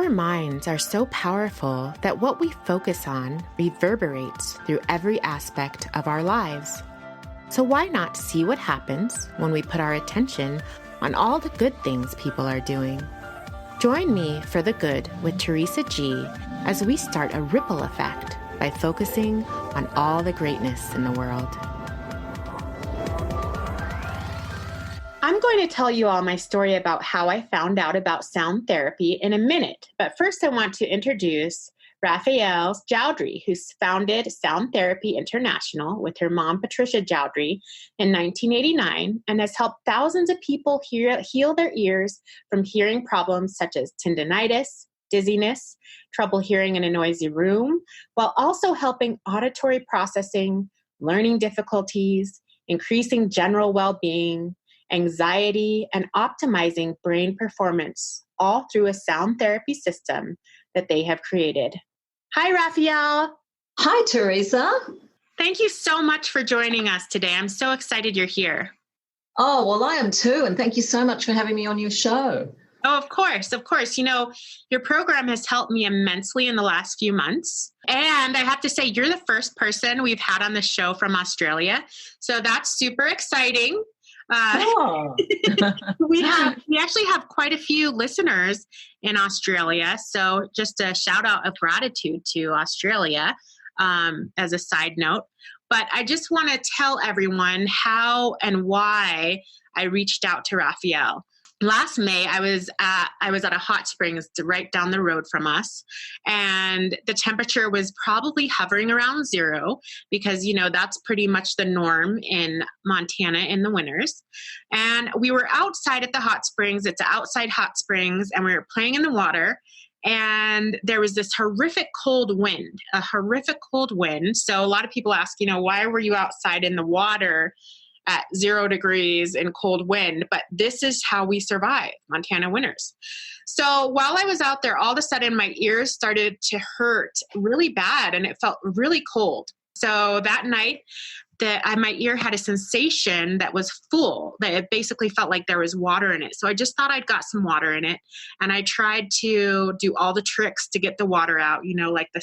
Our minds are so powerful that what we focus on reverberates through every aspect of our lives. So why not see what happens when we put our attention on all the good things people are doing? Join me for the good with Teresa G as we start a ripple effect by focusing on all the greatness in the world. I'm going to tell you all my story about how I found out about sound therapy in a minute. But first, I want to introduce Rafaele Joudry, who's founded Sound Therapy International with her mom, Patricia Joudry, in 1989 and has helped thousands of people heal their ears from hearing problems such as tendinitis, dizziness, trouble hearing in a noisy room, while also helping auditory processing, learning difficulties, increasing general well-being, anxiety, and optimizing brain performance, all through a sound therapy system that they have created. Hi, Rafaele. Hi, Teresa. Thank you so much for joining us today. I'm so excited you're here. Oh, well, I am too. And thank you so much for having me on your show. Oh, of course, of course. You know, your program has helped me immensely in the last few months. And I have to say, you're the first person we've had on the show from Australia. So that's super exciting. We actually have quite a few listeners in Australia. So just a shout out of gratitude to Australia as a side note. But I just want to tell everyone how and why I reached out to Rafaele. Last May, I was at a hot springs right down the road from us, and the temperature was probably hovering around 0 because, you know, that's pretty much the norm in Montana in the winters. And we were outside at the hot springs. It's an outside hot springs, and we were playing in the water. And there was this horrific cold wind. So a lot of people ask, you know, why were you outside in the water at 0 degrees and cold wind? But this is how we survive Montana winters. So while I was out there, all of a sudden my ears started to hurt really bad and it felt really cold. So that night, my ear had a sensation that was full, that it basically felt like there was water in it. So I just thought I'd got some water in it. And I tried to do all the tricks to get the water out, you know, like the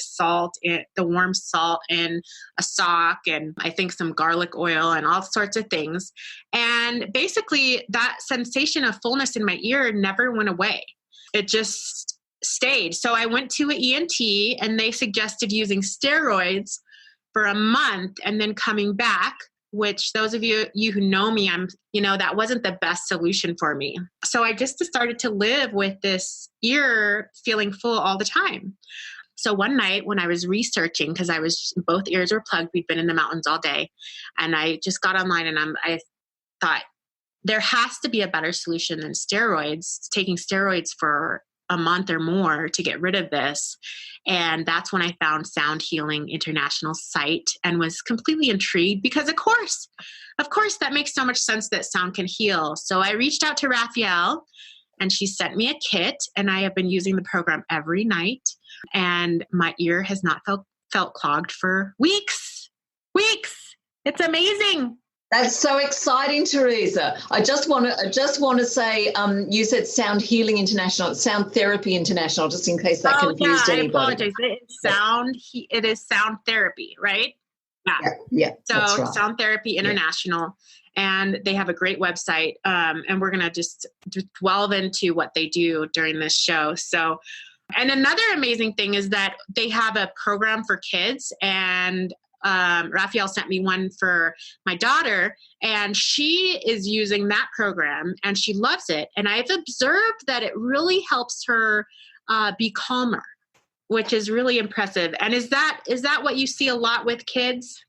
warm salt in a sock, and I think some garlic oil and all sorts of things. And basically that sensation of fullness in my ear never went away. It just stayed. So I went to an ENT and they suggested using steroids for a month and then coming back, which those of you who know me, that wasn't the best solution for me. So I just started to live with this ear feeling full all the time. So one night when I was researching, because both ears were plugged, we'd been in the mountains all day, and I just got online and I thought there has to be a better solution than steroids, taking steroids for a month or more to get rid of this. And that's when I found Sound Healing International site and was completely intrigued because of course, that makes so much sense that sound can heal. So I reached out to Rafaele and she sent me a kit, and I have been using the program every night, and my ear has not felt clogged for weeks. It's amazing. That's so exciting, Teresa. I just want to say, you said Sound Healing International, it's Sound Therapy International, just in case that confused anybody. I apologize. It is Sound Therapy, right? Yeah. So that's right. Sound Therapy International, and they have a great website. And we're going to just delve into what they do during this show. So, and another amazing thing is that they have a program for kids, and Rafaele sent me one for my daughter, and she is using that program and she loves it. And I've observed that it really helps her be calmer, which is really impressive. And is that what you see a lot with kids?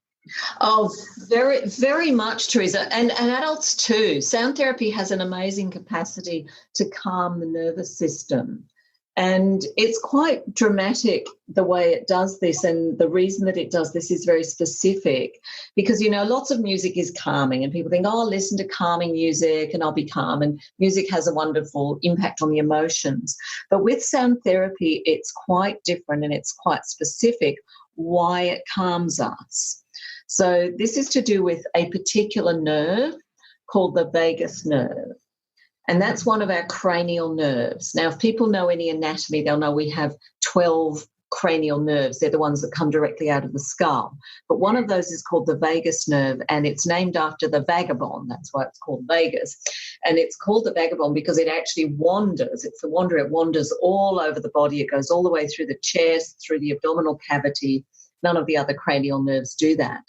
Oh, very, very much, Teresa, and adults too. Sound therapy has an amazing capacity to calm the nervous system. And it's quite dramatic the way it does this, and the reason that it does this is very specific because, you know, lots of music is calming and people think, oh, I'll listen to calming music and I'll be calm, and music has a wonderful impact on the emotions. But with sound therapy, it's quite different and it's quite specific why it calms us. So this is to do with a particular nerve called the vagus nerve. And that's one of our cranial nerves. Now, if people know any anatomy, they'll know we have 12 cranial nerves. They're the ones that come directly out of the skull. But one of those is called the vagus nerve, and it's named after the vagabond. That's why it's called vagus. And it's called the vagabond because it actually wanders. It's the wanderer. It wanders all over the body. It goes all the way through the chest, through the abdominal cavity. None of the other cranial nerves do that.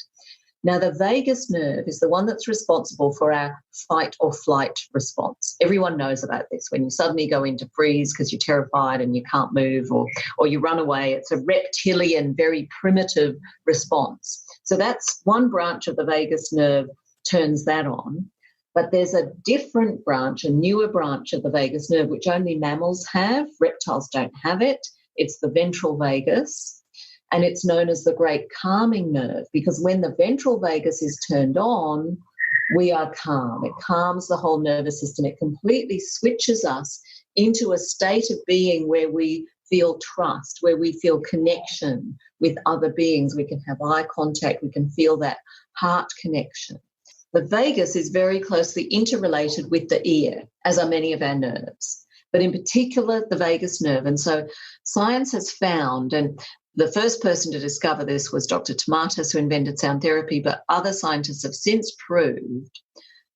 Now, the vagus nerve is the one that's responsible for our fight or flight response. Everyone knows about this. When you suddenly go into freeze because you're terrified and you can't move, or you run away, it's a reptilian, very primitive response. So that's one branch of the vagus nerve turns that on. But there's a different branch, a newer branch of the vagus nerve, which only mammals have. Reptiles don't have it. It's the ventral vagus. And it's known as the great calming nerve, because when the ventral vagus is turned on, we are calm. It calms the whole nervous system. It completely switches us into a state of being where we feel trust, where we feel connection with other beings. We can have eye contact. We can feel that heart connection. The vagus is very closely interrelated with the ear, as are many of our nerves, but in particular the vagus nerve. And so science has found, and the first person to discover this was Dr. Tomatis, who invented sound therapy, but other scientists have since proved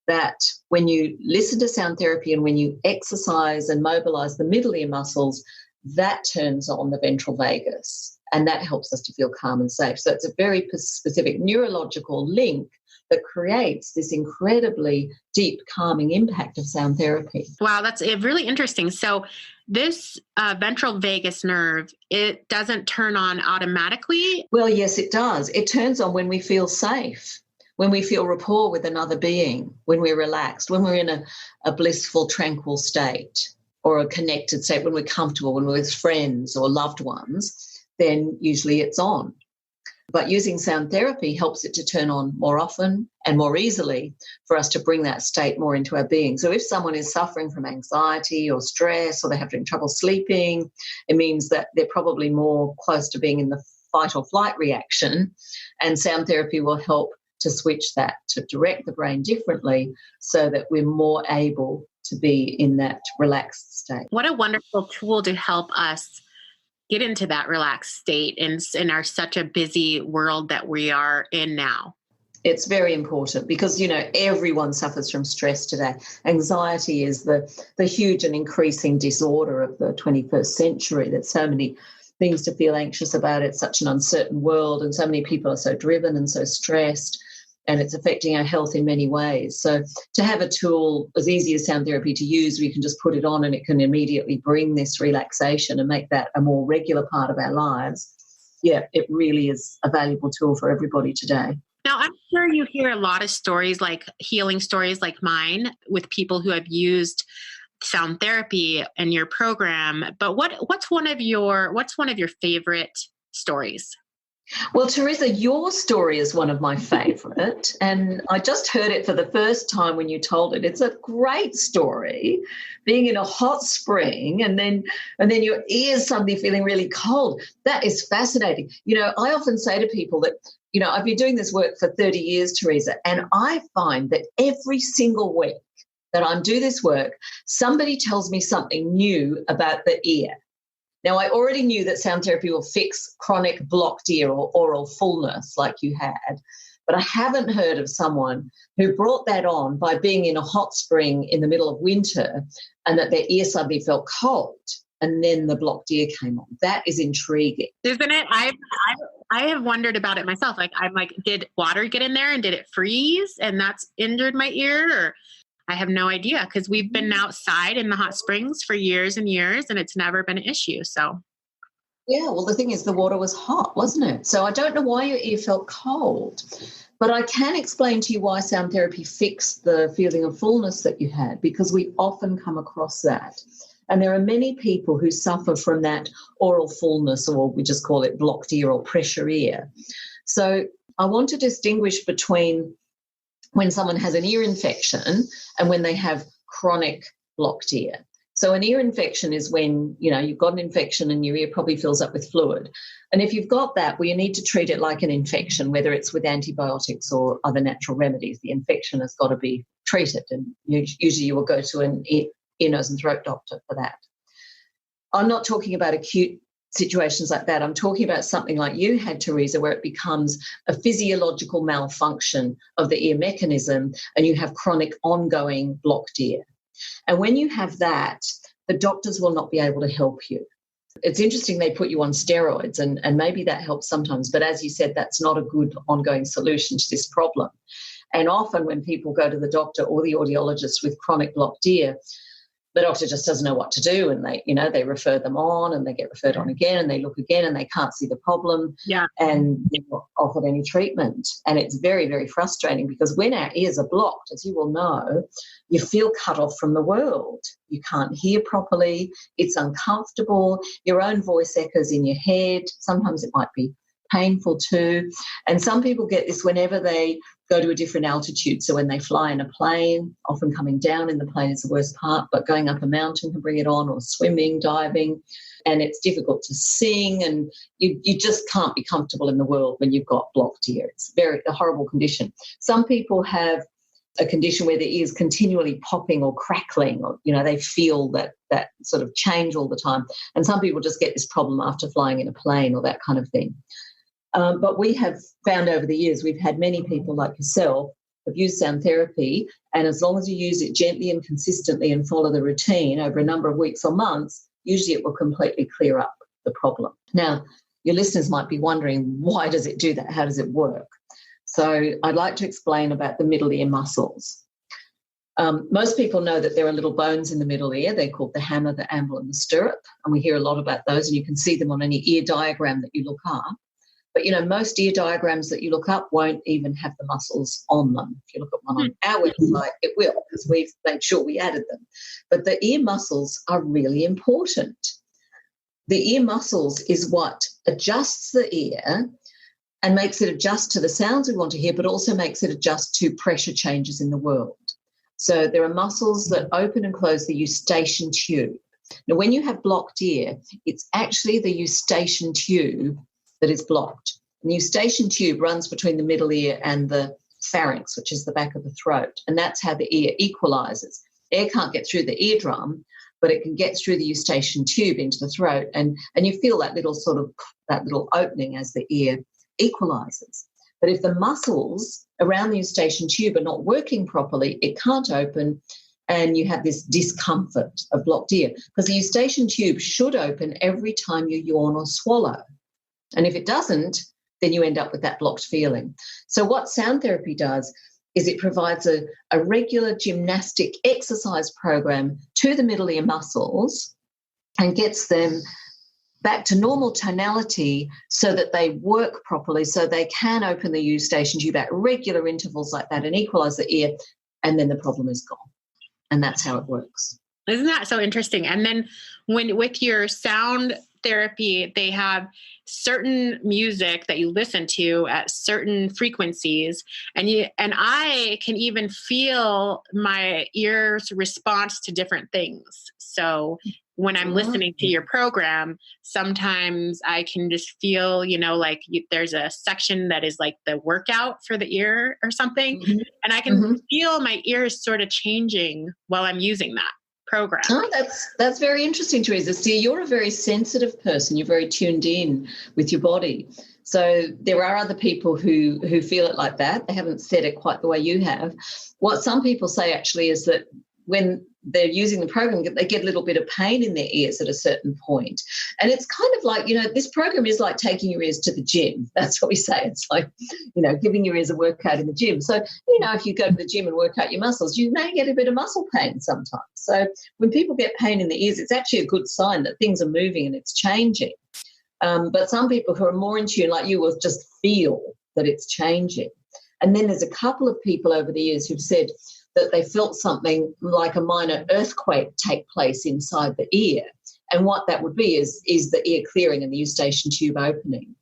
that when you listen to sound therapy and when you exercise and mobilize the middle ear muscles, that turns on the ventral vagus, and that helps us to feel calm and safe. So it's a very specific neurological link that creates this incredibly deep calming impact of sound therapy. Wow, that's really interesting. So this ventral vagus nerve, it doesn't turn on automatically? Well, yes, it does. It turns on when we feel safe, when we feel rapport with another being, when we're relaxed, when we're in a blissful, tranquil state or a connected state, when we're comfortable, when we're with friends or loved ones, then usually it's on. But using sound therapy helps it to turn on more often and more easily for us to bring that state more into our being. So if someone is suffering from anxiety or stress, or they're having trouble sleeping, it means that they're probably more close to being in the fight or flight reaction, and sound therapy will help to switch that, to direct the brain differently so that we're more able to be in that relaxed state. What a wonderful tool to help us get into that relaxed state in our such a busy world that we are in now. It's very important because, everyone suffers from stress today. Anxiety is the huge and increasing disorder of the 21st century. There's so many things to feel anxious about. It's such an uncertain world, and so many people are so driven and so stressed, and it's affecting our health in many ways. So to have a tool as easy as sound therapy to use, we can just put it on and it can immediately bring this relaxation and make that a more regular part of our lives. Yeah, it really is a valuable tool for everybody today. Now, I'm sure you hear a lot of stories, like healing stories like mine, with people who have used sound therapy in your program. But what's one of your favorite stories? Well, Teresa, your story is one of my favourite, and I just heard it for the first time when you told it. It's a great story, being in a hot spring and then your ears suddenly feeling really cold. That is fascinating. I often say to people that, I've been doing this work for 30 years, Teresa, and I find that every single week that I'm doing this work, somebody tells me something new about the ear. Now, I already knew that sound therapy will fix chronic blocked ear or oral fullness like you had, but I haven't heard of someone who brought that on by being in a hot spring in the middle of winter and that their ear suddenly felt cold and then the blocked ear came on. That is intriguing. Isn't it? I have wondered about it myself. I'm like, did water get in there and did it freeze and that's injured my ear? Or I have no idea, because we've been outside in the hot springs for years and years and it's never been an issue. So, yeah, well, the thing is the water was hot, wasn't it? So I don't know why your ear felt cold, but I can explain to you why sound therapy fixed the feeling of fullness that you had, because we often come across that. And there are many people who suffer from that oral fullness, or we just call it blocked ear or pressure ear. So I want to distinguish between when someone has an ear infection and when they have chronic blocked ear. So an ear infection is when, you've got an infection and your ear probably fills up with fluid. And if you've got that, well, you need to treat it like an infection, whether it's with antibiotics or other natural remedies. The infection has got to be treat it. And usually you will go to an ear, nose and throat doctor for that. I'm not talking about acute situations like that. I'm talking about something like you had, Teresa, where it becomes a physiological malfunction of the ear mechanism and you have chronic ongoing blocked ear. And when you have that, the doctors will not be able to help you. It's interesting they put you on steroids and maybe that helps sometimes, but as you said, that's not a good ongoing solution to this problem. And often when people go to the doctor or the audiologist with chronic blocked ear, the doctor just doesn't know what to do, and they refer them on and they get referred on again and they look again and they can't see the problem and they're not offered any treatment. And it's very, very frustrating because when our ears are blocked, as you will know, you feel cut off from the world. You can't hear properly. It's uncomfortable. Your own voice echoes in your head. Sometimes it might be painful too. And some people get this whenever they go to a different altitude. So when they fly in a plane, often coming down in the plane is the worst part, but going up a mountain can bring it on, or swimming, diving, and it's difficult to sing, and you just can't be comfortable in the world when you've got blocked ear. It's a horrible condition. Some people have a condition where their ears continually popping or crackling, or they feel that sort of change all the time. And some people just get this problem after flying in a plane or that kind of thing. But we have found over the years, we've had many people like yourself have used sound therapy, and as long as you use it gently and consistently and follow the routine over a number of weeks or months, usually it will completely clear up the problem. Now, your listeners might be wondering, why does it do that? How does it work? So I'd like to explain about the middle ear muscles. Most people know that there are little bones in the middle ear. They're called the hammer, the amble, and the stirrup, and we hear a lot about those, and you can see them on any ear diagram that you look up. But, most ear diagrams that you look up won't even have the muscles on them. If you look at one on our website, it will, because we've made sure we added them. But the ear muscles are really important. The ear muscles is what adjusts the ear and makes it adjust to the sounds we want to hear, but also makes it adjust to pressure changes in the world. So there are muscles that open and close the eustachian tube. Now, when you have blocked ear, it's actually the eustachian tube that is blocked. The eustachian tube runs between the middle ear and the pharynx, which is the back of the throat, and that's how the ear equalises. Air can't get through the eardrum, but it can get through the eustachian tube into the throat, and you feel that little opening as the ear equalises. But if the muscles around the eustachian tube are not working properly, it can't open, and you have this discomfort of blocked ear, because the eustachian tube should open every time you yawn or swallow. And if it doesn't, then you end up with that blocked feeling. So what sound therapy does is it provides a regular gymnastic exercise program to the middle ear muscles and gets them back to normal tonality so that they work properly, so they can open the eustachian tube at regular intervals like that and equalise the ear, and then the problem is gone. And that's how it works. Isn't that so interesting? And then with your sound therapy, they have certain music that you listen to at certain frequencies, and I can even feel my ears' response to different things. So when I'm listening to your program, sometimes I can just feel, there's a section that is like the workout for the ear or something, and I can feel my ears sort of changing while I'm using that program. Oh, that's very interesting, Teresa. See, you're a very sensitive person. You're very tuned in with your body. So there are other people who feel it like that. They haven't said it quite the way you have. What some people say actually is that when they're using the program, they get a little bit of pain in their ears at a certain point. And it's kind of like, this program is like taking your ears to the gym. That's what we say. It's like, giving your ears a workout in the gym. So, if you go to the gym and work out your muscles, you may get a bit of muscle pain sometimes. So when people get pain in the ears, it's actually a good sign that things are moving and it's changing. But some people who are more in tune, like you, will just feel that it's changing. And then there's a couple of people over the years who've said that they felt something like a minor earthquake take place inside the ear. And what that would be is the ear clearing and the eustachian tube opening.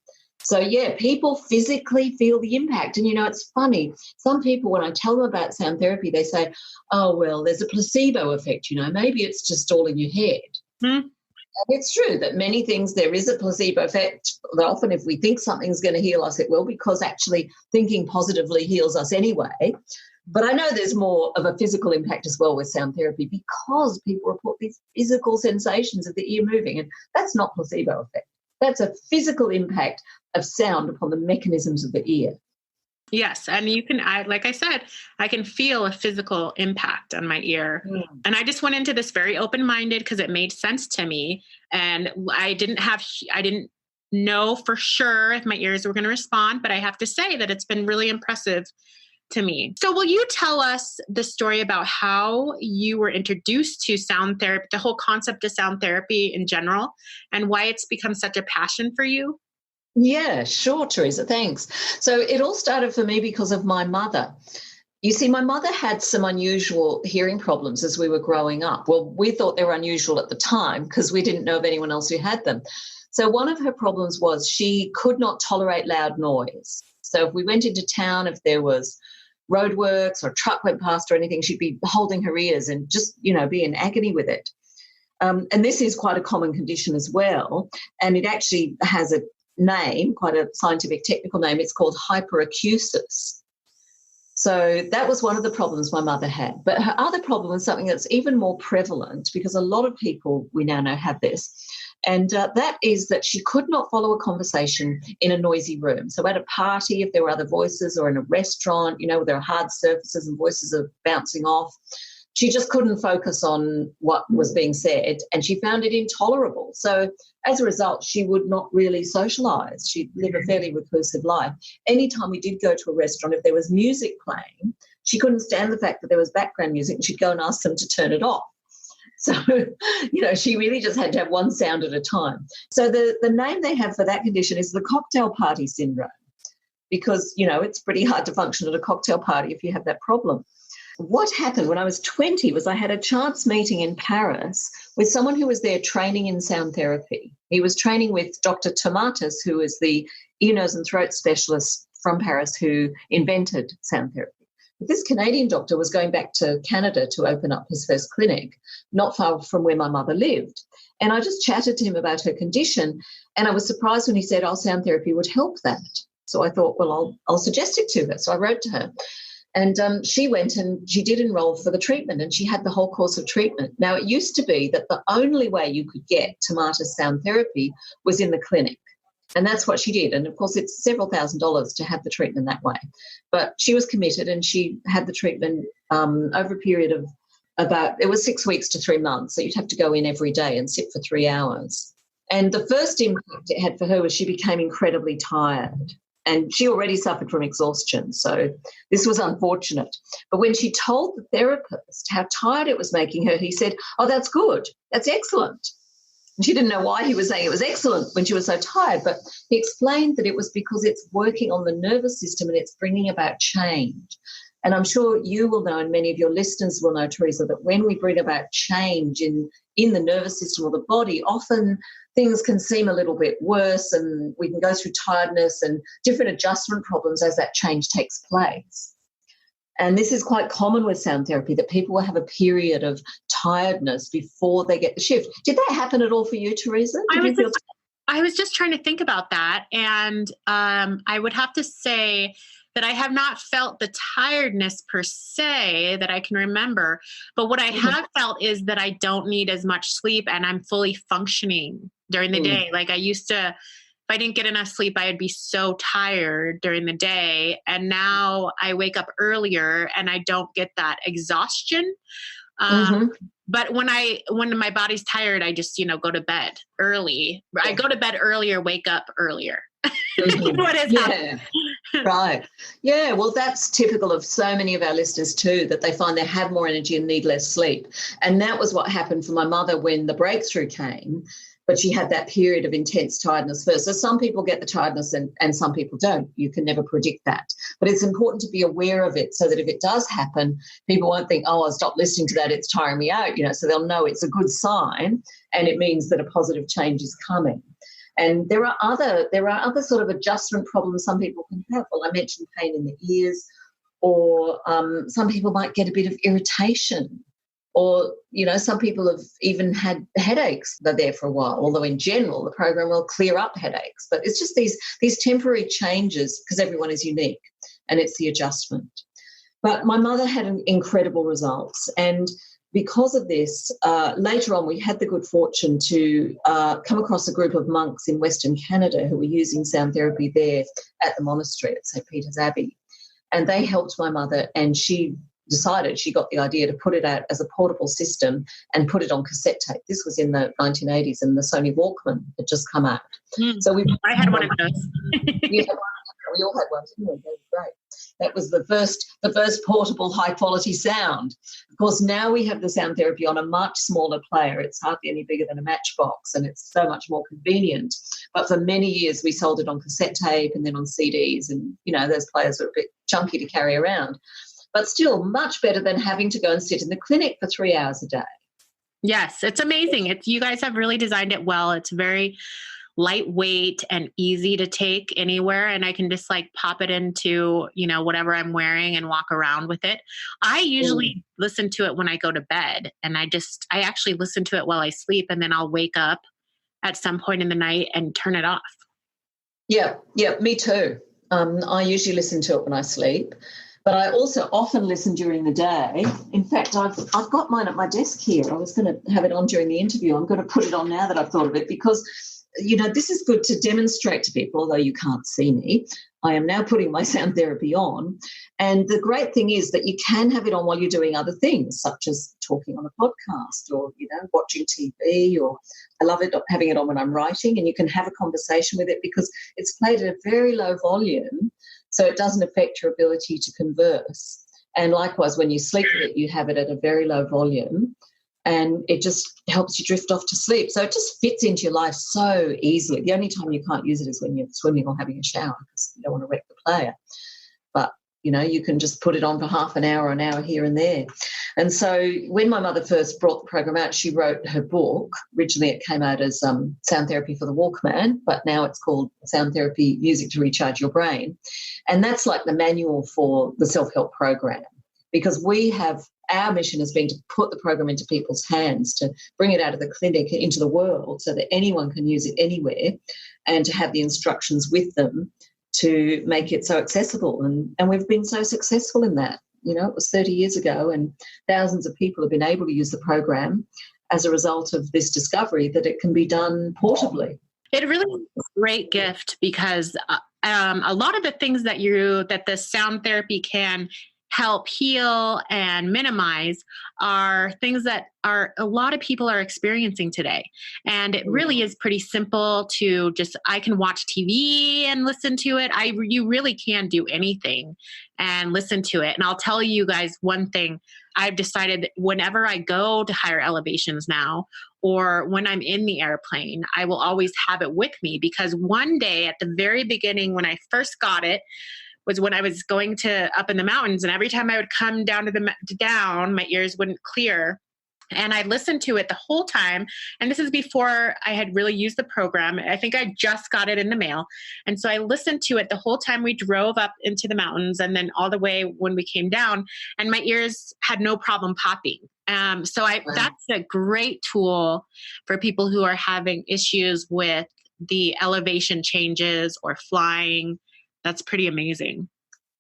So, yeah, people physically feel the impact. And, it's funny. Some people, when I tell them about sound therapy, they say, oh, well, there's a placebo effect, maybe it's just all in your head. And it's true that many things, there is a placebo effect. Often if we think something's going to heal us, it will, because actually thinking positively heals us anyway. But I know there's more of a physical impact as well with sound therapy because people report these physical sensations of the ear moving, and that's not placebo effect. That's a physical impact of sound upon the mechanisms of the ear. Yes. And like I said, I can feel a physical impact on my ear. Mm. And I just went into this very open-minded because it made sense to me. And I didn't know for sure if my ears were going to respond, but I have to say that it's been really impressive to me. So will you tell us the story about how you were introduced to sound therapy, the whole concept of sound therapy in general, and why it's become such a passion for you? Yeah, sure, Teresa, thanks. So it all started for me because of my mother. You see, my mother had some unusual hearing problems as we were growing up. Well, we thought they were unusual at the time because we didn't know of anyone else who had them. So one of her problems was she could not tolerate loud noise. So if we went into town, if there was roadworks or a truck went past or anything, she'd be holding her ears and just, be in agony with it. And this is quite a common condition as well. And it actually has a name, quite a scientific technical name. It's called hyperacusis. So that was one of the problems my mother had. But her other problem was something that's even more prevalent because a lot of people we now know have this. And that is that she could not follow a conversation in a noisy room. So at a party, if there were other voices, or in a restaurant, where there are hard surfaces and voices are bouncing off, she just couldn't focus on what was being said, and she found it intolerable. So as a result, she would not really socialise. She'd live a fairly reclusive life. Anytime we did go to a restaurant, if there was music playing, she couldn't stand the fact that there was background music, and she'd go and ask them to turn it off. So, she really just had to have one sound at a time. So the name they have for that condition is the cocktail party syndrome because, it's pretty hard to function at a cocktail party if you have that problem. What happened when I was 20 was I had a chance meeting in Paris with someone who was there training in sound therapy. He was training with Dr. Tomatis, who is the ear, nose and throat specialist from Paris who invented sound therapy. But this Canadian doctor was going back to Canada to open up his first clinic, not far from where my mother lived. And I just chatted to him about her condition, and I was surprised when he said, sound therapy would help that. So I thought, well, I'll suggest it to her. So I wrote to her. And she went and she did enroll for the treatment, and she had the whole course of treatment. Now, it used to be that the only way you could get Tomatis sound therapy was in the clinic. And that's what she did. And, of course, it's several $1,000s to have the treatment that way. But she was committed, and she had the treatment over a period of it was 6 weeks to 3 months. So you'd have to go in every day and sit for 3 hours. And the first impact it had for her was she became incredibly tired. And she already suffered from exhaustion, so this was unfortunate. But when she told the therapist how tired it was making her, he said, that's good. That's excellent. And she didn't know why he was saying it was excellent when she was so tired, but he explained that it was because it's working on the nervous system and it's bringing about change. And I'm sure you will know, and many of your listeners will know, Teresa, that when we bring about change in the nervous system or the body, often things can seem a little bit worse, and we can go through tiredness and different adjustment problems as that change takes place. And this is quite common with sound therapy, that people will have a period of tiredness before they get the shift. Did that happen at all for you, Teresa? I was just trying to think about that, and I would have to say that I have not felt the tiredness per se that I can remember. But what I have felt is that I don't need as much sleep and I'm fully functioning during the day. Like I used to, if I didn't get enough sleep, I would be so tired during the day. And now I wake up earlier and I don't get that exhaustion. But when my body's tired, I just, go to bed early. I go to bed earlier, wake up earlier. What is happening? Right. Yeah, well, that's typical of so many of our listeners too, that they find they have more energy and need less sleep. And that was what happened for my mother when the breakthrough came, but she had that period of intense tiredness first. So some people get the tiredness and some people don't. You can never predict that. But it's important to be aware of it so that if it does happen, people won't think, I'll stop listening to that, it's tiring me out, so they'll know it's a good sign and it means that a positive change is coming. And there are other sort of adjustment problems some people can have. Well, I mentioned pain in the ears, or some people might get a bit of irritation, or, some people have even had headaches. They're there for a while, although in general the program will clear up headaches. But it's just these temporary changes because everyone is unique, and it's the adjustment. But my mother had incredible results. And because of this, later on we had the good fortune to come across a group of monks in Western Canada who were using sound therapy there at the monastery at St. Peter's Abbey. And they helped my mother, and she got the idea to put it out as a portable system and put it on cassette tape. This was in the 1980s, and the Sony Walkman had just come out. So I had one of those. You had one. We all had one, didn't we? That was great. That was the first portable high-quality sound. Of course, now we have the sound therapy on a much smaller player. It's hardly any bigger than a matchbox, and it's so much more convenient. But for many years, we sold it on cassette tape and then on CDs, and, those players were a bit chunky to carry around. But still much better than having to go and sit in the clinic for 3 hours a day. Yes, it's amazing. You guys have really designed it well. It's very lightweight and easy to take anywhere. And I can just pop it into, whatever I'm wearing and walk around with it. I usually listen to it when I go to bed, and I actually listen to it while I sleep, and then I'll wake up at some point in the night and turn it off. Yeah, me too. I usually listen to it when I sleep, but I also often listen during the day. In fact, I've got mine at my desk here. I was going to have it on during the interview. I'm going to put it on now that I've thought of it, because this is good to demonstrate to people, although you can't see me. I am now putting my sound therapy on. And the great thing is that you can have it on while you're doing other things, such as talking on a podcast or, watching TV, or I love it having it on when I'm writing, and you can have a conversation with it because it's played at a very low volume, so it doesn't affect your ability to converse. And likewise, when you sleep with it, you have it at a very low volume, and it just helps you drift off to sleep. So it just fits into your life so easily. The only time you can't use it is when you're swimming or having a shower, because you don't want to wreck the player. But, you can just put it on for half an hour here and there. And so when my mother first brought the program out, she wrote her book. Originally it came out as Sound Therapy for the Walkman, but now it's called Sound Therapy, Music to Recharge Your Brain. And that's like the manual for the self-help program, because our mission has been to put the program into people's hands, to bring it out of the clinic into the world so that anyone can use it anywhere, and to have the instructions with them to make it so accessible. And we've been so successful in that. It was 30 years ago, and thousands of people have been able to use the program as a result of this discovery that it can be done portably. It really is a great gift, because a lot of the things that the sound therapy can help heal and minimize are things that a lot of people are experiencing today. And it really is pretty simple to I can watch TV and listen to it. You really can do anything and listen to it. And I'll tell you guys one thing. I've decided that whenever I go to higher elevations now, or when I'm in the airplane, I will always have it with me, because one day at the very beginning, when I first got it, was when I was going up in the mountains, and every time I would come down my ears wouldn't clear. And I listened to it the whole time. And this is before I had really used the program. I think I just got it in the mail. And so I listened to it the whole time we drove up into the mountains, and then all the way when we came down, and my ears had no problem popping. That's a great tool for people who are having issues with the elevation changes or flying. That's pretty amazing.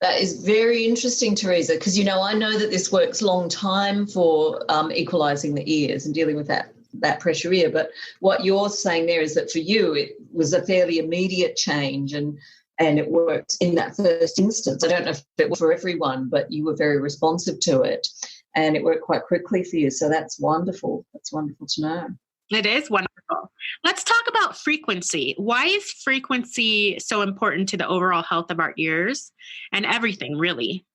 That is very interesting, Teresa, because, I know that this works long time for equalising the ears and dealing with that pressure ear. But what you're saying there is that for you, it was a fairly immediate change, and it worked in that first instance. I don't know if it was for everyone, but you were very responsive to it, and it worked quite quickly for you. So that's wonderful. That's wonderful to know. It is wonderful. Let's talk about frequency. Why is frequency so important to the overall health of our ears and everything, really?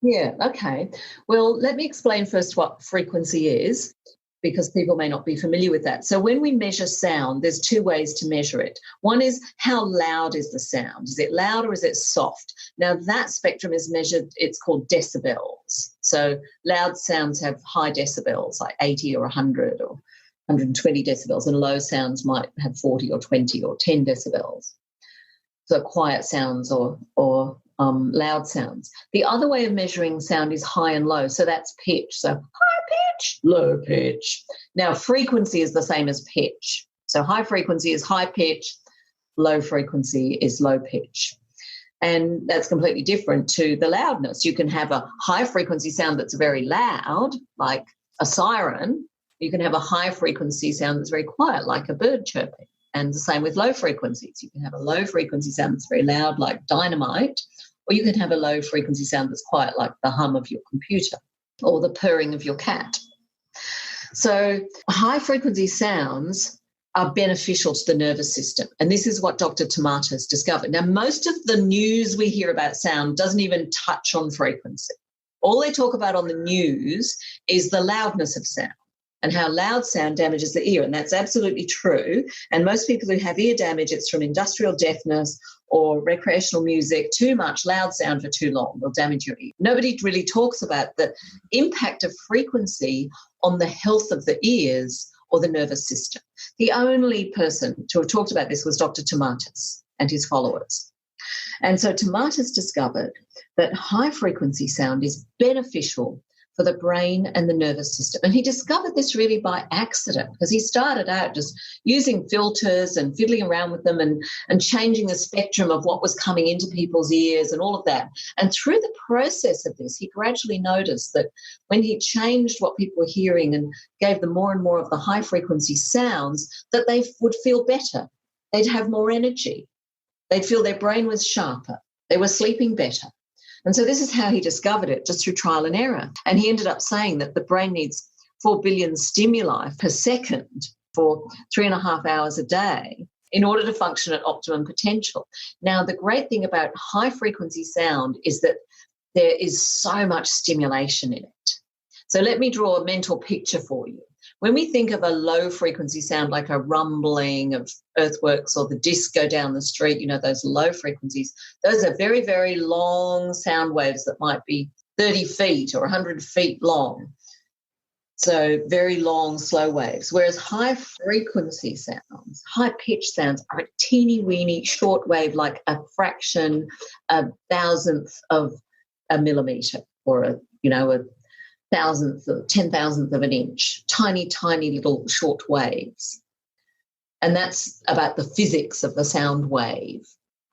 Yeah, okay. Well, let me explain first what frequency is, because people may not be familiar with that. So when we measure sound, there's two ways to measure it. One is, how loud is the sound? Is it loud or is it soft? Now, that spectrum is measured, it's called decibels. So loud sounds have high decibels, like 80 or 100 or 120 decibels, and low sounds might have 40 or 20 or 10 decibels. So quiet sounds or loud sounds. The other way of measuring sound is high and low. So that's pitch. So high pitch, low pitch. Now, frequency is the same as pitch. So high frequency is high pitch, low frequency is low pitch. And that's completely different to the loudness. You can have a high frequency sound that's very loud, like a siren. You can have a high frequency sound that's very quiet, like a bird chirping. And the same with low frequencies. You can have a low frequency sound that's very loud, like dynamite, or you can have a low frequency sound that's quiet, like the hum of your computer or the purring of your cat. So high frequency sounds are beneficial to the nervous system. And this is what Dr. Tomatis discovered. Now, most of the news we hear about sound doesn't even touch on frequency. All they talk about on the news is the loudness of sound and how loud sound damages the ear. And that's absolutely true. And most people who have ear damage, it's from industrial deafness or recreational music, too much loud sound for too long will damage your ear. Nobody really talks about the impact of frequency on the health of the ears or the nervous system. The only person to have talked about this was Dr. Tomatis and his followers. And so Tomatis discovered that high-frequency sound is beneficial for the brain and the nervous system. And he discovered this really by accident because he started out just using filters and fiddling around with them and changing the spectrum of what was coming into people's ears and all of that. And through the process of this, he gradually noticed that when he changed what people were hearing and gave them more and more of the high-frequency sounds, that they would feel better. They'd have more energy. They'd feel their brain was sharper. They were sleeping better. And so this is how he discovered it, just through trial and error. And he ended up saying that the brain needs 4 billion stimuli per second for 3.5 hours a day in order to function at optimum potential. Now, the great thing about high-frequency sound is that there is so much stimulation in it. So let me draw a mental picture for you. When we think of a low-frequency sound like a rumbling of earthworks or the disco down the street, you know, those low frequencies, those are very, very long sound waves that might be 30 feet or 100 feet long. So very long, slow waves. Whereas high-frequency sounds, high-pitched sounds are a teeny-weeny short wave, like a fraction, a thousandth of a millimetre or a thousandth or 10,000th of an inch, tiny, tiny little short waves. And that's about the physics of the sound wave.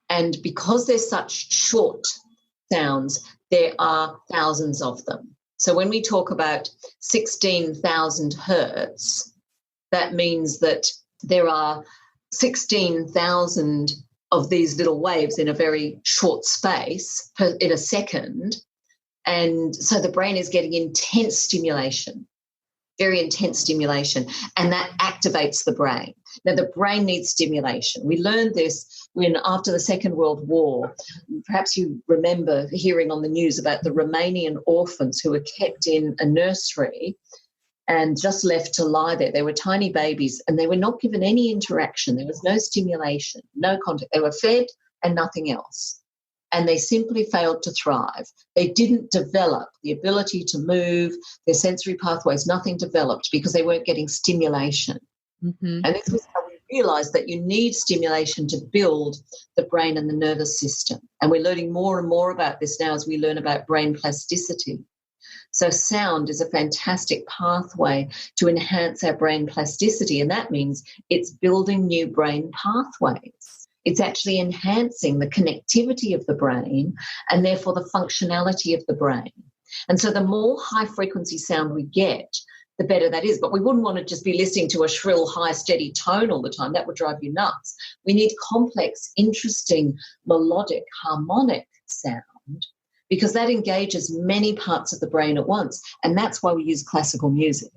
And because they're such short sounds, there are thousands of them. So when we talk about 16,000 hertz, that means that there are 16,000 of these little waves in a very short space in a second. And so the brain is getting intense stimulation, very intense stimulation, and that activates the brain. Now, the brain needs stimulation. We learned this when, after the Second World War, perhaps you remember hearing on the news about the Romanian orphans who were kept in a nursery and just left to lie there. They were tiny babies and they were not given any interaction. There was no stimulation, no contact. They were fed and nothing else. And they simply failed to thrive. They didn't develop the ability to move, their sensory pathways, nothing developed because they weren't getting stimulation. Mm-hmm. And this was how we realised that you need stimulation to build the brain and the nervous system. And we're learning more and more about this now as we learn about brain plasticity. So sound is a fantastic pathway to enhance our brain plasticity, and that means it's building new brain pathways. It's actually enhancing the connectivity of the brain and therefore the functionality of the brain. And so the more high-frequency sound we get, the better that is. But we wouldn't want to just be listening to a shrill, high, steady tone all the time. That would drive you nuts. We need complex, interesting, melodic, harmonic sound because that engages many parts of the brain at once. And that's why we use classical music,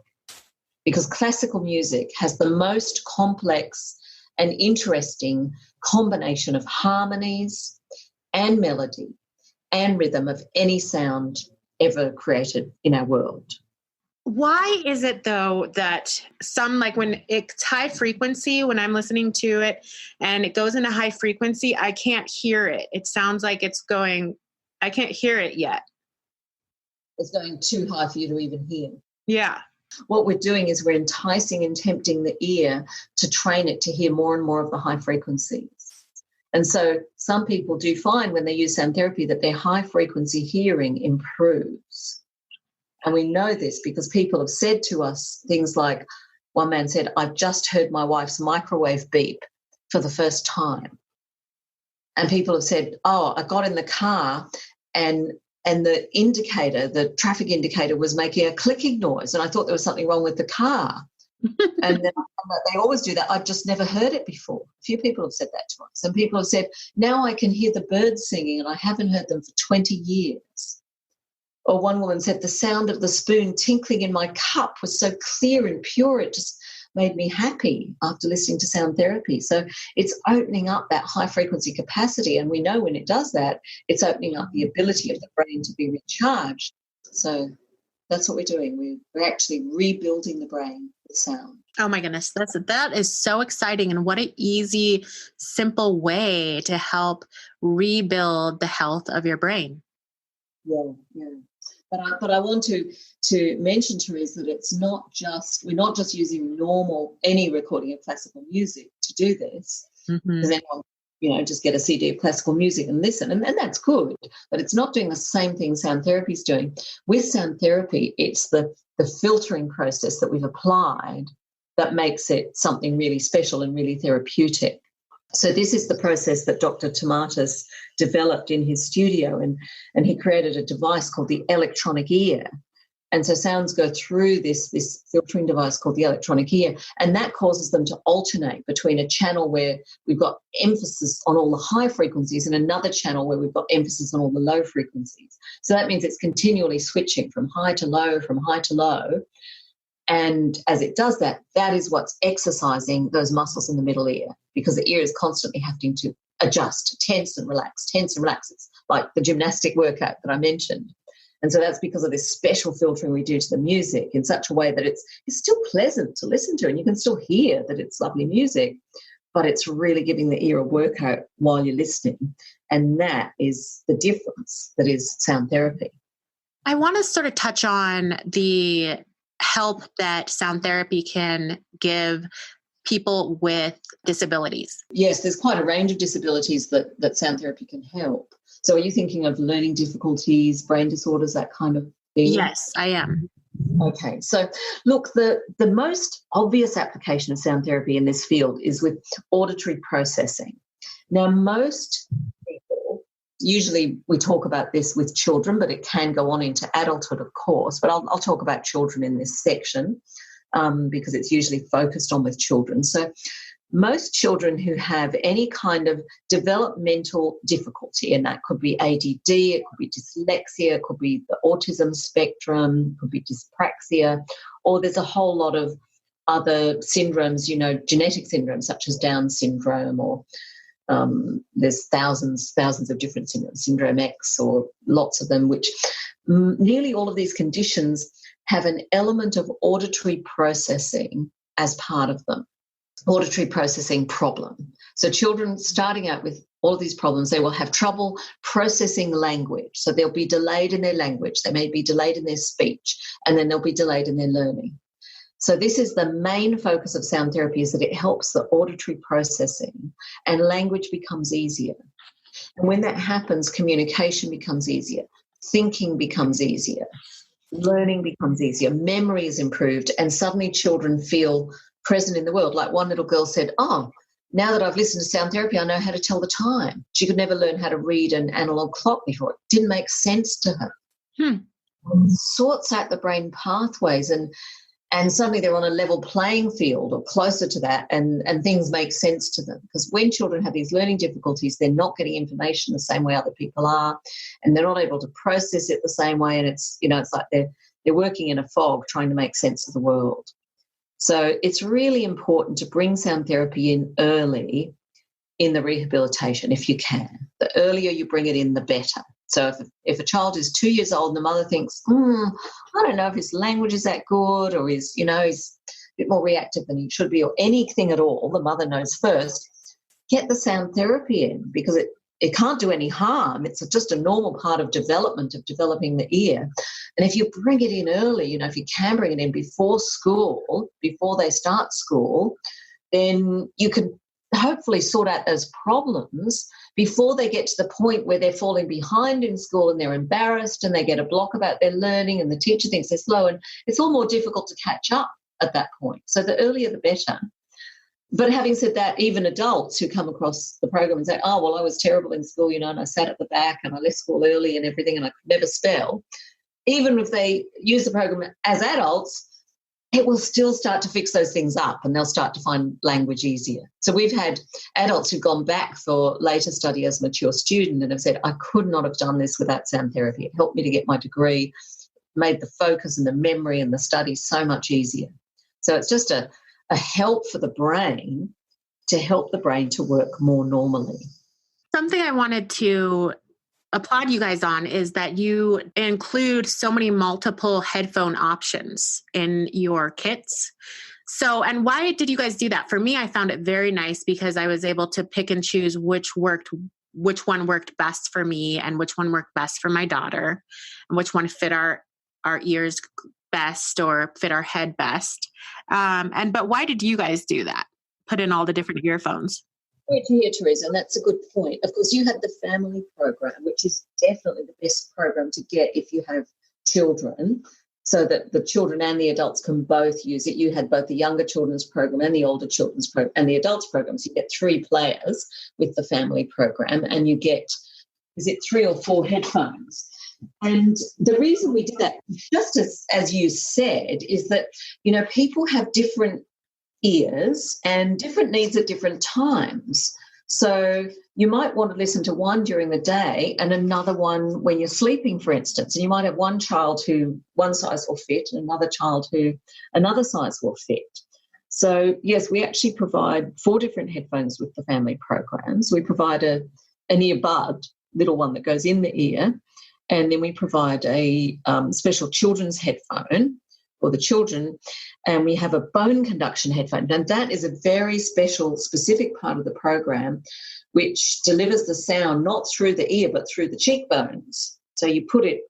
because classical music has the most complex and interesting combination of harmonies and melody and rhythm of any sound ever created in our world. Why is it, though, that some, like when it's high frequency, when I'm listening to it and it goes into high frequency, I can't hear it. It sounds like it's going, I can't hear it yet. It's going too high for you to even hear. Yeah. What we're doing is we're enticing and tempting the ear to train it to hear more and more of the high frequencies. And so some people do find when they use sound therapy that their high frequency hearing improves. And we know this because people have said to us things like, one man said, I've just heard my wife's microwave beep for the first time. And people have said, oh, I got in the car and the indicator, the traffic indicator, was making a clicking noise, and I thought there was something wrong with the car. And then they always do that. I've just never heard it before. A few people have said that to us. Some people have said, now I can hear the birds singing and I haven't heard them for 20 years. Or one woman said, the sound of the spoon tinkling in my cup was so clear and pure, it just made me happy after listening to sound therapy. So it's opening up that high frequency capacity, and we know when it does that, it's opening up the ability of the brain to be recharged. So that's what we're doing. We're actually rebuilding the brain with sound. Oh my goodness, that is so exciting, and what an easy, simple way to help rebuild the health of your brain. Yeah. But I want to mention, Therese, that we're not just using any recording of classical music to do this. Because anyone, just get a CD of classical music and listen, and that's good. But it's not doing the same thing sound therapy is doing. With sound therapy, it's the filtering process that we've applied that makes it something really special and really therapeutic. So this is the process that Dr. Tomatis developed in his studio, and he created a device called the electronic ear. And so sounds go through this filtering device called the electronic ear, and that causes them to alternate between a channel where we've got emphasis on all the high frequencies and another channel where we've got emphasis on all the low frequencies. So that means it's continually switching from high to low, from high to low. And as it does that, that is what's exercising those muscles in the middle ear, because the ear is constantly having to adjust, tense and relax, tense and relax. It's like the gymnastic workout that I mentioned. And so that's because of this special filtering we do to the music in such a way that it's still pleasant to listen to, and you can still hear that it's lovely music, but it's really giving the ear a workout while you're listening. And that is the difference that is sound therapy. I want to sort of touch on the help that sound therapy can give people with disabilities. Yes, there's quite a range of disabilities that sound therapy can help. So are you thinking of learning difficulties, brain disorders, that kind of thing? Yes, I am. Okay, so look, the most obvious application of sound therapy in this field is with auditory processing. Now, most people, usually we talk about this with children, but it can go on into adulthood, of course, but I'll talk about children in this section because it's usually focused on with children. So most children who have any kind of developmental difficulty, and that could be ADD, it could be dyslexia, it could be the autism spectrum, it could be dyspraxia, or there's a whole lot of other syndromes, genetic syndromes such as Down syndrome, or there's thousands of different syndromes, Syndrome X, or lots of them, which nearly all of these conditions have an element of auditory processing as part of them. Auditory processing problem. So children starting out with all of these problems, they will have trouble processing language. So they'll be delayed in their language, they may be delayed in their speech, and then they'll be delayed in their learning. So this is the main focus of sound therapy, is that it helps the auditory processing and language becomes easier. And when that happens, communication becomes easier, thinking becomes easier, learning becomes easier, memory is improved, and suddenly children feel present in the world. Like one little girl said, oh, now that I've listened to sound therapy, I know how to tell the time. She could never learn how to read an analog clock before. It didn't make sense to her. It sorts out the brain pathways, and suddenly they're on a level playing field or closer to that, and things make sense to them. Because when children have these learning difficulties, they're not getting information the same way other people are, and they're not able to process it the same way, and it's like they're working in a fog trying to make sense of the world. So it's really important to bring sound therapy in early in the rehabilitation if you can. The earlier you bring it in, the better. So if a child is 2 years old and the mother thinks, I don't know if his language is that good, or he's a bit more reactive than he should be, or anything at all, the mother knows first, get the sound therapy in, because it can't do any harm. It's just a normal part of development, of developing the ear. And if you bring it in early, if you can bring it in before school, before they start school, then you can hopefully sort out those problems before they get to the point where they're falling behind in school and they're embarrassed and they get a block about their learning and the teacher thinks they're slow, and it's all more difficult to catch up at that point. So the earlier the better. But having said that, even adults who come across the program and say, oh, well, I was terrible in school, and I sat at the back and I left school early and everything and I could never spell, even if they use the program as adults, it will still start to fix those things up and they'll start to find language easier. So we've had adults who've gone back for later study as a mature student and have said, I could not have done this without sound therapy. It helped me to get my degree, made the focus and the memory and the study so much easier. So it's just a help for the brain to help the brain to work more normally. Something I wanted to applaud you guys on is that you include so many multiple headphone options in your kits. So, and why did you guys do that? For me, I found it very nice because I was able to pick and choose which one worked best for me and which one worked best for my daughter and which one fit our ears best or fit our head best. But why did you guys do that? Put in all the different earphones. Great to hear, Teresa, and that's a good point. Of course, you had the family program, which is definitely the best program to get if you have children, so that the children and the adults can both use it. You had both the younger children's program and the older children's program and the adults programs. You get 3 players with the family program and you get, 3 or 4 headphones. And the reason we did that, just as you said, is that, people have different ears and different needs at different times. So you might want to listen to one during the day and another one when you're sleeping, for instance. And you might have one child who one size will fit and another child who another size will fit. So, yes, we actually provide 4 different headphones with the family programs. We provide an earbud, little one that goes in the ear, and then we provide a special children's headphone for the children, and we have a bone conduction headphone. And that is a very special, specific part of the program which delivers the sound not through the ear but through the cheekbones. So you put it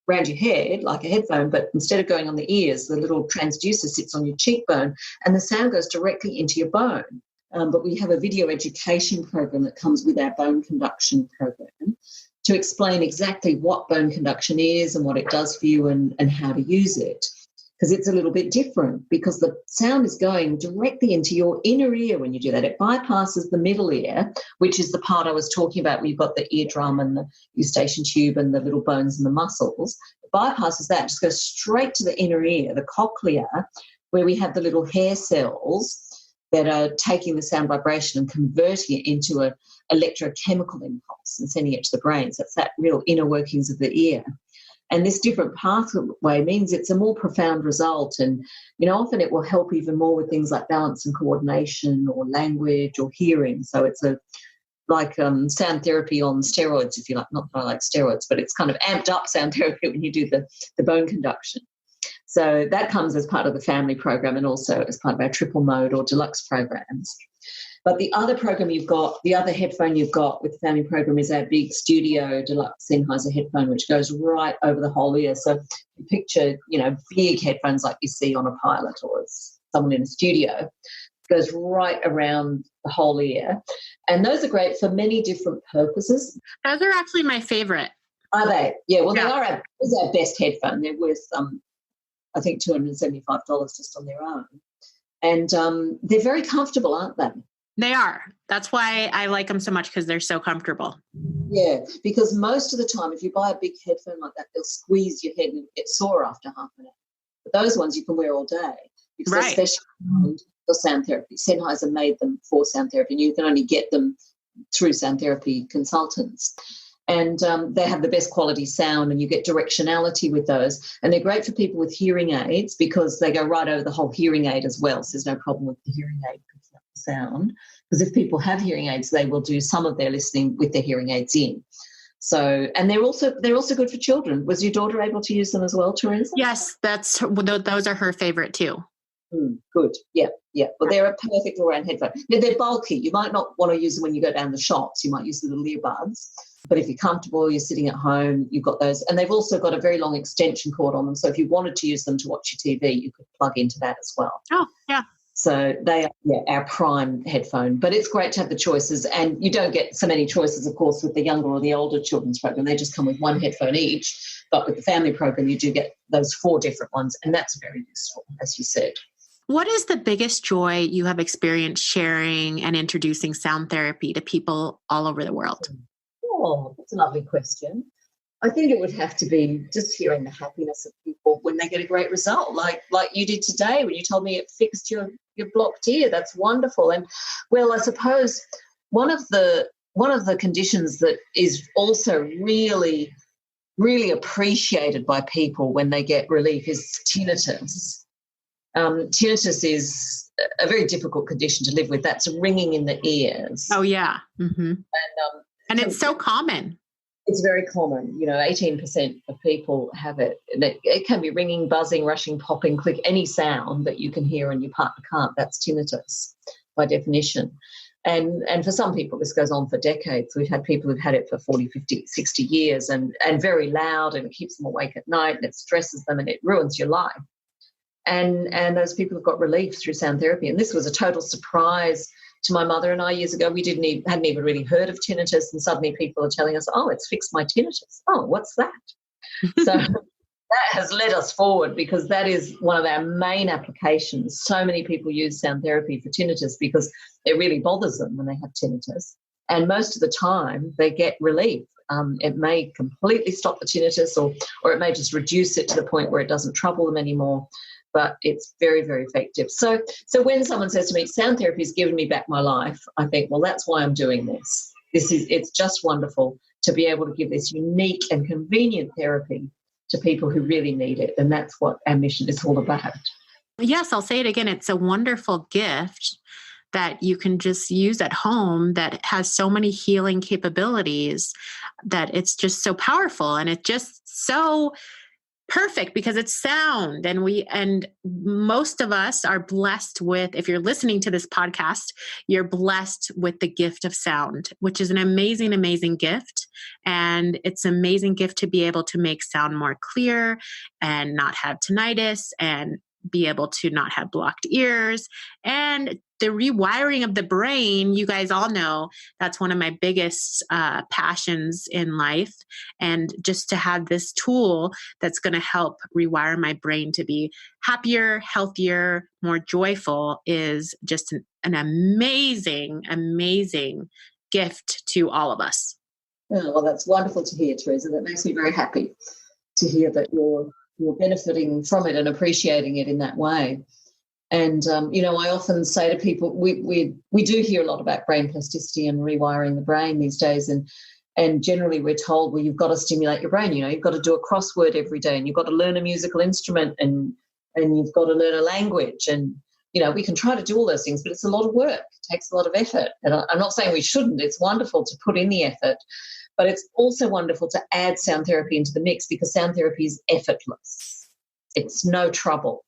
around your head like a headphone, but instead of going on the ears, the little transducer sits on your cheekbone and the sound goes directly into your bone. But we have a video education program that comes with our bone conduction program to explain exactly what bone conduction is and what it does for you and how to use it. Because it's a little bit different because the sound is going directly into your inner ear when you do that. It bypasses the middle ear, which is the part I was talking about where you've got the eardrum and the eustachian tube and the little bones and the muscles. It bypasses that, just goes straight to the inner ear, the cochlea, where we have the little hair cells that are taking the sound vibration and converting it into an electrochemical impulse and sending it to the brain. So it's that real inner workings of the ear. And this different pathway means it's a more profound result. And, often it will help even more with things like balance and coordination or language or hearing. So it's like sound therapy on steroids, if you like. Not that I like steroids, but it's kind of amped up sound therapy when you do the bone conduction. So that comes as part of the family program and also as part of our triple mode or deluxe programs. But the other program you've got, the other headphone you've got with the family program is our big studio deluxe Sennheiser headphone, which goes right over the whole ear. So you picture, big headphones like you see on a pilot or someone in a studio. It goes right around the whole ear. And those are great for many different purposes. Those are actually my favorite. Are they? Yeah, well, yeah. They're our best headphone. They're worth, I think, $275 just on their own. And they're very comfortable, aren't they? They are. That's why I like them so much, because they're so comfortable. Yeah, because most of the time, if you buy a big headphone like that, they'll squeeze your head and get sore after half an hour. But those ones you can wear all day because they're specially for sound therapy. Sennheiser made them for sound therapy, and you can only get them through sound therapy consultants. And they have the best quality sound, and you get directionality with those. And they're great for people with hearing aids because they go right over the whole hearing aid as well. So there's no problem with the hearing aid picking up the sound. Because if people have hearing aids, they will do some of their listening with their hearing aids in. So, and they're also good for children. Was your daughter able to use them as well, Teresa? Yes, those are her favorite too. Good. Yeah. Well, they're a perfect all-round headphone. They're bulky. You might not want to use them when you go down the shops. You might use the little earbuds. But if you're comfortable, you're sitting at home, you've got those. And they've also got a very long extension cord on them. So if you wanted to use them to watch your TV, you could plug into that as well. Oh, yeah. So they are our prime headphone. But it's great to have the choices. And you don't get so many choices, of course, with the younger or the older children's program. They just come with one headphone each. But with the family program, you do get those 4 different ones. And that's very useful, as you said. What is the biggest joy you have experienced sharing and introducing sound therapy to people all over the world? Oh, that's a lovely question. I think it would have to be just hearing the happiness of people when they get a great result, like you did today when you told me it fixed your blocked ear. That's wonderful. And well, I suppose one of the conditions that is also really, really appreciated by people when they get relief is tinnitus. Tinnitus is a very difficult condition to live with. That's ringing in the ears. Oh, yeah. Mm-hmm. And it's so common. It's very common. 18% of people have it. And it can be ringing, buzzing, rushing, popping, click, any sound that you can hear and your partner can't. That's tinnitus by definition. And for some people, this goes on for decades. We've had people who've had it for 40, 50, 60 years and very loud, and it keeps them awake at night, and it stresses them and it ruins your life. And those people have got relief through sound therapy. And this was a total surprise to my mother and I years ago. We hadn't even really heard of tinnitus, and suddenly people are telling us, oh, it's fixed my tinnitus. Oh, what's that? So that has led us forward, because that is one of our main applications. So many people use sound therapy for tinnitus because it really bothers them when they have tinnitus. And most of the time they get relief. It may completely stop the tinnitus, or it may just reduce it to the point where it doesn't trouble them anymore. But it's very, very effective. So when someone says to me, sound therapy has given me back my life, I think, well, that's why I'm doing this. It's just wonderful to be able to give this unique and convenient therapy to people who really need it. And that's what our mission is all about. Yes, I'll say it again. It's a wonderful gift that you can just use at home that has so many healing capabilities, that it's just so powerful, and it's just so perfect because it's sound. And most of us are blessed with, if you're listening to this podcast, you're blessed with the gift of sound, which is an amazing, amazing gift. And it's an amazing gift to be able to make sound more clear and not have tinnitus, and be able to not have blocked ears. And the rewiring of the brain, you guys all know that's one of my biggest passions in life. And just to have this tool that's going to help rewire my brain to be happier, healthier, more joyful is just an amazing, amazing gift to all of us. Oh, well, that's wonderful to hear, Teresa. That makes me very happy to hear that you're benefiting from it and appreciating it in that way. And, I often say to people, we do hear a lot about brain plasticity and rewiring the brain these days. And generally we're told, well, you've got to stimulate your brain. You've got to do a crossword every day, and you've got to learn a musical instrument, and you've got to learn a language. And, we can try to do all those things, but it's a lot of work. It takes a lot of effort. And I'm not saying we shouldn't. It's wonderful to put in the effort. But it's also wonderful to add sound therapy into the mix, because sound therapy is effortless. It's no trouble.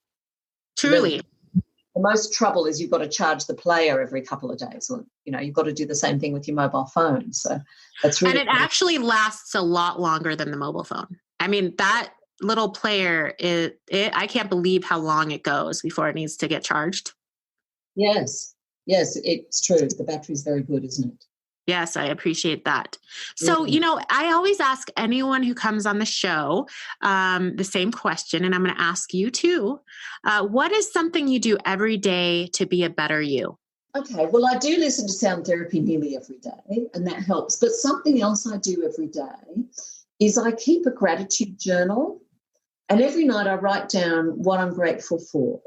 Truly. The most trouble is you've got to charge the player every couple of days. Or, you've got to do the same thing with your mobile phone. So that's really. And it actually lasts a lot longer than the mobile phone. I mean, that little player, I can't believe how long it goes before it needs to get charged. Yes, it's true. The battery's very good, isn't it? Yes, I appreciate that. So, I always ask anyone who comes on the show the same question, and I'm going to ask you too. What is something you do every day to be a better you? Okay, well, I do listen to sound therapy nearly every day, and that helps. But something else I do every day is I keep a gratitude journal, and every night I write down what I'm grateful for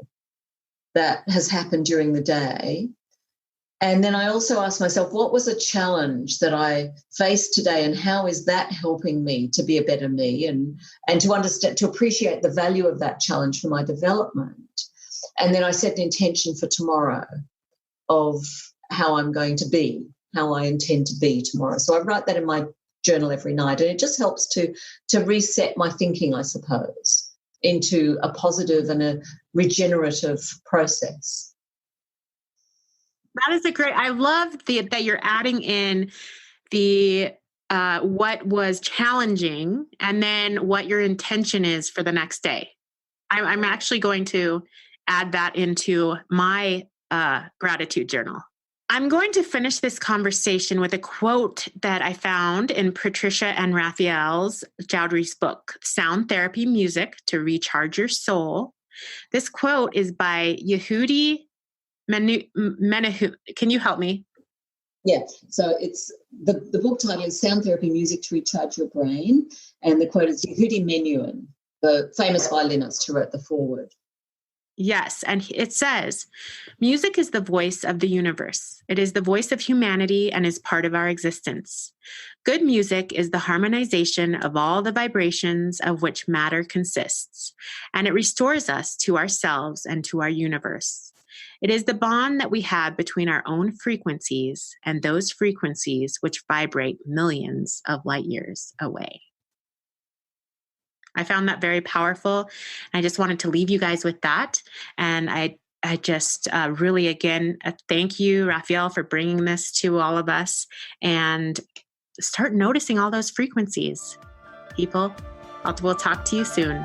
that has happened during the day. And then I also ask myself, what was a challenge that I faced today, and how is that helping me to be a better me, and to understand, to appreciate the value of that challenge for my development. And then I set an intention for tomorrow of how I'm going to be, how I intend to be tomorrow. So I write that in my journal every night, and it just helps to reset my thinking, I suppose, into a positive and a regenerative process. That is I love that you're adding in the what was challenging, and then what your intention is for the next day. I'm actually going to add that into my gratitude journal. I'm going to finish this conversation with a quote that I found in Patricia and Rafaele Joudry's book, Sound Therapy Music to Recharge Your Soul. This quote is by Yehudi Menuhin. Can you help me? Yeah, so it's the book title is Sound Therapy: Music to Recharge Your Brain, and the quote is Yehudi Menuhin, the famous violinist who wrote the foreword. Yes, and it says, music is the voice of the universe. It is the voice of humanity and is part of our existence. Good music is the harmonization of all the vibrations of which matter consists, and it restores us to ourselves and to our universe. It is the bond that we have between our own frequencies and those frequencies which vibrate millions of light years away. I found that very powerful. I just wanted to leave you guys with that. And I just really, again, thank you, Rafaele, for bringing this to all of us, and start noticing all those frequencies. People, we'll talk to you soon.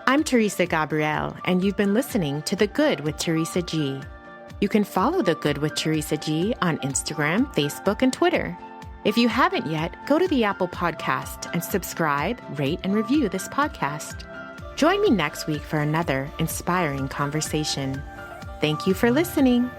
I'm Teresa Gabrielle, and you've been listening to The Good with Teresa G. You can follow The Good with Teresa G on Instagram, Facebook, and Twitter. If you haven't yet, go to the Apple Podcast and subscribe, rate, and review this podcast. Join me next week for another inspiring conversation. Thank you for listening.